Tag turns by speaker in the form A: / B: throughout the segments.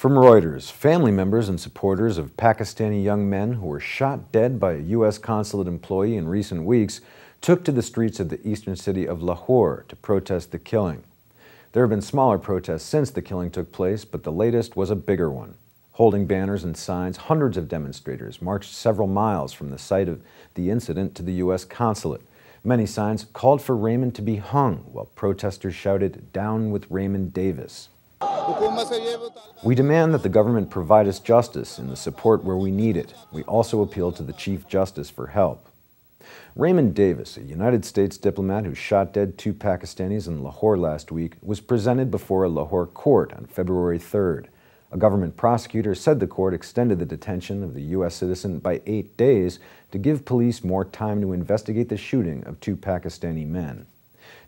A: From Reuters, family members and supporters of Pakistani young men who were shot dead by a U.S. consulate employee in recent weeks took to the streets of the eastern city of Lahore to protest the killing. There have been smaller protests since the killing took place, but the latest was a bigger one. Holding banners and signs, hundreds of demonstrators marched several miles from the site of the incident to the U.S. consulate. Many signs called for Raymond to be hung, while protesters shouted, "Down with Raymond Davis." We demand that the government provide us justice and the support where we need it. We also appeal to the Chief Justice for help. Raymond Davis, a United States diplomat who shot dead 2 Pakistanis in Lahore last week, was presented before a Lahore court on February 3rd. A government prosecutor said the court extended the detention of the U.S. citizen by 8 days to give police more time to investigate the shooting of 2 Pakistani men.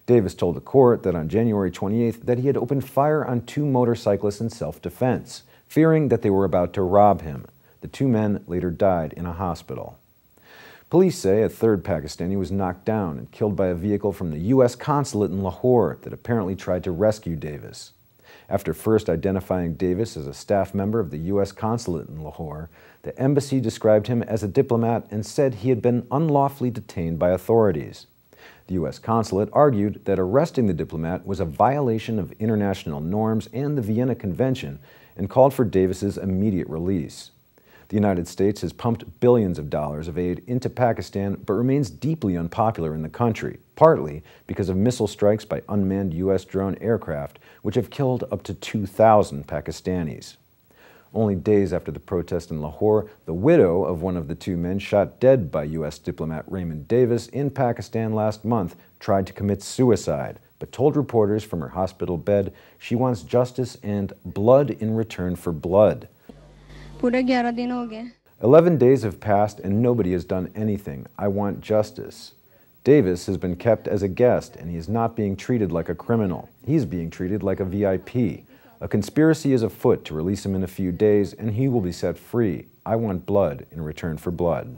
A: Davis told the court that on January 28th that he had opened fire on 2 motorcyclists in self-defense, fearing that they were about to rob him. The 2 men later died in a hospital. Police say a 3rd Pakistani was knocked down and killed by a vehicle from the U.S. consulate in Lahore that apparently tried to rescue Davis. After first identifying Davis as a staff member of the U.S. consulate in Lahore, the embassy described him as a diplomat and said he had been unlawfully detained by authorities. The U.S. consulate argued that arresting the diplomat was a violation of international norms and the Vienna Convention and called for Davis's immediate release. The United States has pumped billions of dollars of aid into Pakistan but remains deeply unpopular in the country, partly because of missile strikes by unmanned U.S. drone aircraft, which have killed up to 2,000 Pakistanis. Only days after the protest in Lahore, the widow of one of the 2 men shot dead by U.S. diplomat Raymond Davis in Pakistan last month tried to commit suicide, but told reporters from her hospital bed she wants justice and blood in return for blood. 11 days have passed and nobody has done anything. I want justice. Davis has been kept as a guest and he is not being treated like a criminal. He's being treated like a VIP. A conspiracy is afoot to release him in a few days and he will be set free. I want blood in return for blood.